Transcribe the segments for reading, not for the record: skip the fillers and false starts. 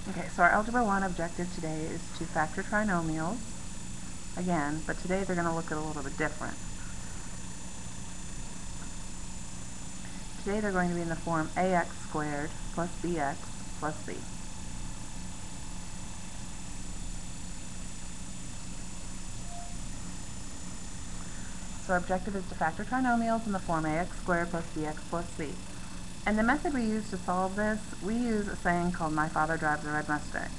Okay, so our Algebra 1 objective today is to factor trinomials, again, but today they're going to look at a little bit different. Today they're going to be in the form ax squared plus bx plus c. So our objective is to factor trinomials in the form ax squared plus bx plus c. And the method we use to solve this, we use a saying called "My father drives a red Mustang."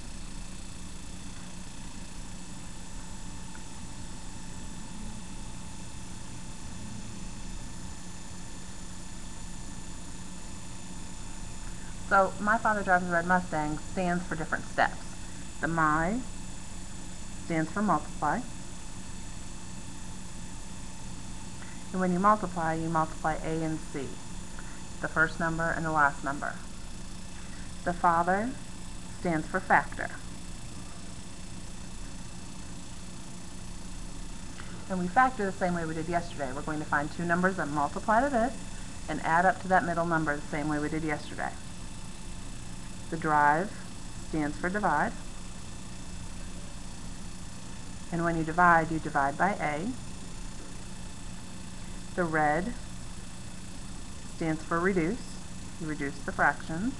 So "My father drives a red Mustang" stands for different steps. The "my" stands for multiply. And when you multiply A and C, the first number and the last number. The father stands for factor. And we factor the same way we did yesterday. We're going to find two numbers that multiply to this and add up to that middle number the same way we did yesterday. The drive stands for divide. And when you divide by A. The red stands for reduce. You reduce the fractions.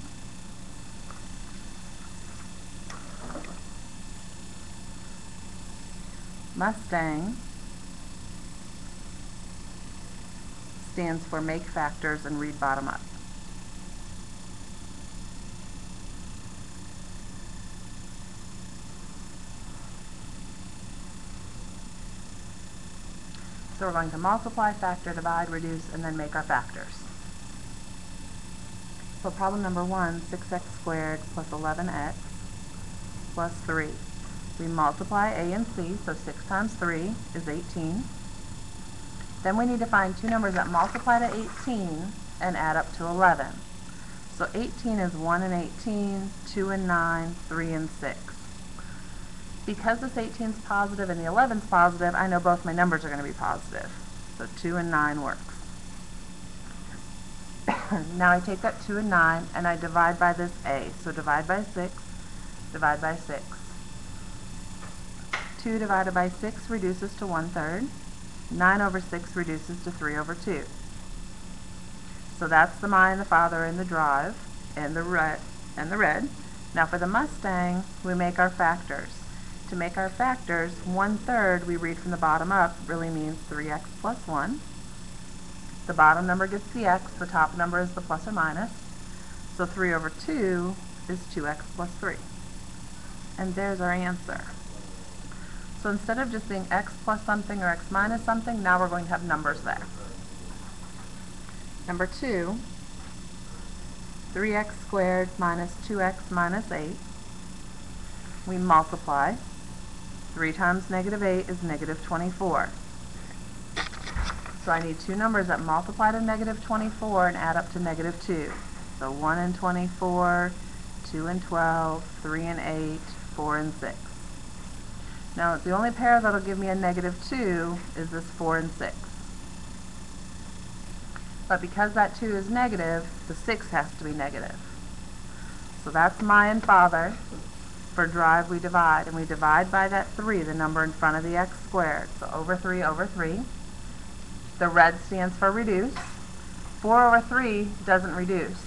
Mustang stands for make factors and read bottom up. So we're going to multiply, factor, divide, reduce, and then make our factors. So problem number 1, 6x squared plus 11x plus 3. We multiply A and C, so 6 times 3 is 18. Then we need to find two numbers that multiply to 18 and add up to 11. So 18 is 1 and 18, 2 and 9, 3 and 6. Because this 18 is positive and the 11 is positive, I know both my numbers are going to be positive. So 2 and 9 works. Now I take that 2 and 9 and I divide by this A. So divide by 6, divide by 6. 2 divided by 6 reduces to 1/3. 9 over 6 reduces to 3 over 2. So that's the my and the father and the drive and the red. Now for the Mustang, we make our factors. To make our factors, 1/3 we read from the bottom up really means 3x plus 1. The bottom number gets the x, the top number is the plus or minus. So 3 over 2 is 2x plus 3. And there's our answer. So instead of just being x plus something or x minus something, now we're going to have numbers there. Number 2, 3x squared minus 2x minus 8. We multiply. 3 times negative 8 is negative 24. So I need two numbers that multiply to negative 24 and add up to negative 2. So 1 and 24, 2 and 12, 3 and 8, 4 and 6. Now the only pair that will give me a negative 2 is this 4 and 6. But because that 2 is negative, the 6 has to be negative. So that's my and father. For drive we divide, and we divide by that 3, the number in front of the x squared. So over 3 over 3. The red stands for reduce. 4 over 3 doesn't reduce.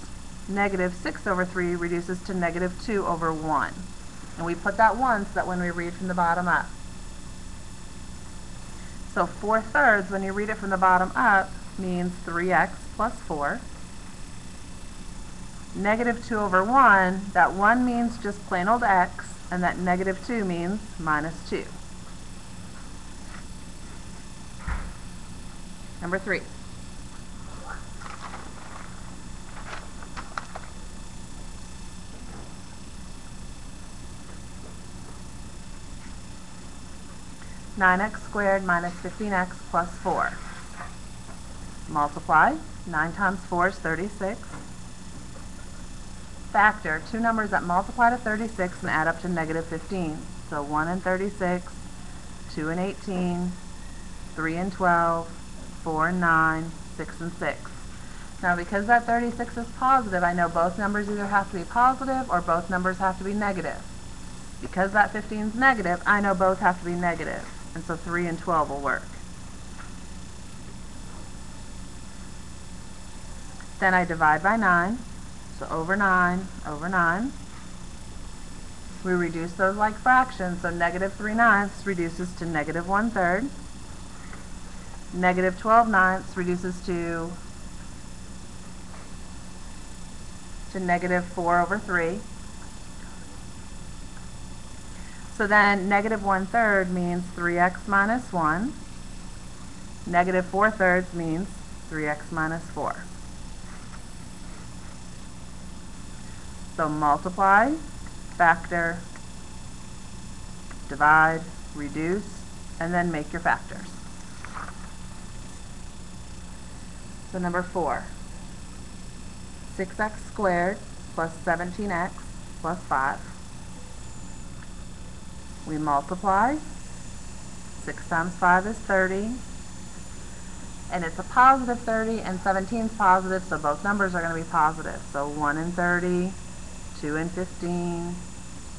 Negative 6 over 3 reduces to negative 2 over 1. And we put that 1 so that when we read from the bottom up. So 4/3, when you read it from the bottom up, means 3x plus 4. Negative 2 over 1, that 1 means just plain old x, and that negative 2 means minus 2. Number 3. (9x squared minus 15x plus 4). Multiply. 9 times 4 is 36. Factor two numbers that multiply to 36 and add up to negative 15. So 1 and 36, 2 and 18, 3 and 12, 4 and 9, 6 and 6. Now because that 36 is positive, I know both numbers either have to be positive or both numbers have to be negative. Because that 15 is negative, I know both have to be negative. And so 3 and 12 will work. Then I divide by 9. So over 9, over 9. We reduce those like fractions, so negative 3/9 reduces to negative 1/3. Negative 12/9 reduces to negative 4/3. So then negative 1/3 means 3x minus 1. Negative 4/3 means 3x minus 4. So multiply, factor, divide, reduce, and then make your factors. So number 4, 6x squared plus 17x plus 5. We multiply. 6 times 5 is 30. And it's a positive 30 and 17 is positive, so both numbers are going to be positive. So 1 and 30, 2 and 15,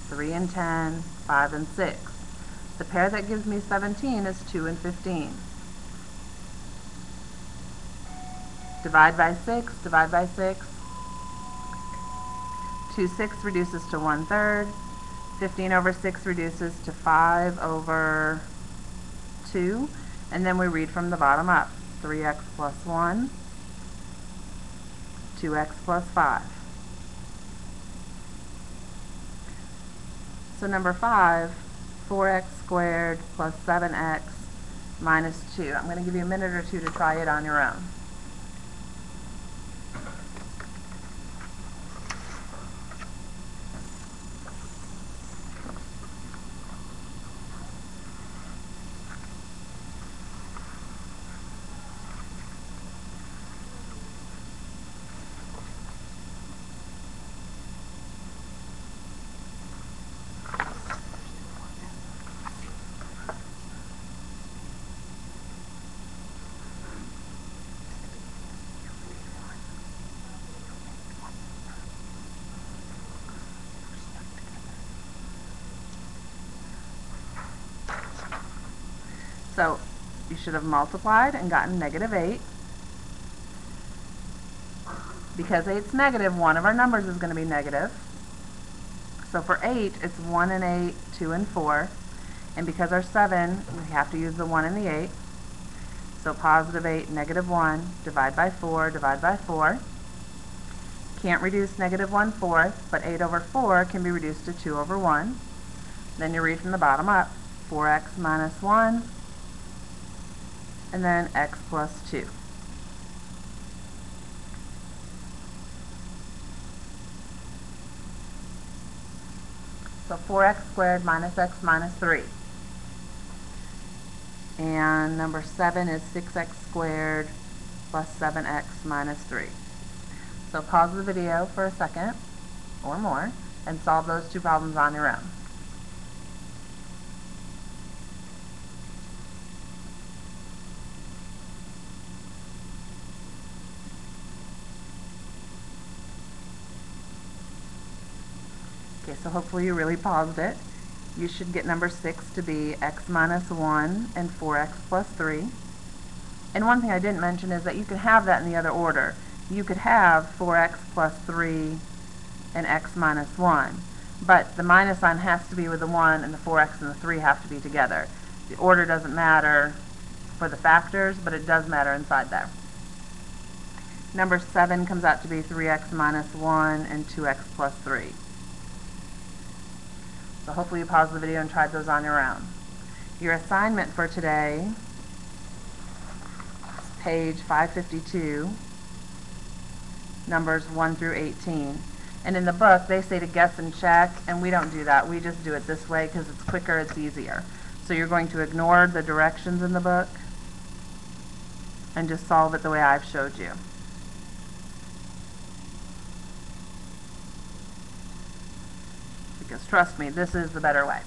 3 and 10, 5 and 6. The pair that gives me 17 is 2 and 15. Divide by 6, divide by 6. 2 6 reduces to 1/3. 15 over 6 reduces to 5 over 2. And then we read from the bottom up. 3x plus 1, 2x plus 5. So number 5, 4x squared plus 7x minus 2. I'm going to give you a minute or two to try it on your own. So you should have multiplied and gotten negative 8. Because 8's negative, one of our numbers is going to be negative. So for 8, it's 1 and 8, 2 and 4. And because our 7, we have to use the 1 and the 8. So positive 8, negative 1, divide by 4, divide by 4. Can't reduce negative 1/4, but 8 over 4 can be reduced to 2 over 1. Then you read from the bottom up. 4x minus 1. And then x plus 2. So 4x squared minus x minus 3. And number 7 is 6x squared plus 7x minus 3. So pause the video for a second or more and solve those two problems on your own. Okay, so hopefully you really paused it. You should get number 6 to be x minus 1 and 4x plus 3. And one thing I didn't mention is that you could have that in the other order. You could have 4x plus 3 and x minus 1. But the minus sign has to be with the 1 and the 4x and the 3 have to be together. The order doesn't matter for the factors, but it does matter inside there. Number 7 comes out to be 3x minus 1 and 2x plus 3. So hopefully you paused the video and tried those on your own. Your assignment for today is page 552, numbers 1 through 18. And in the book, they say to guess and check, and we don't do that. We just do it this way because it's quicker, it's easier. So you're going to ignore the directions in the book and just solve it the way I've showed you. Because trust me, this is the better way.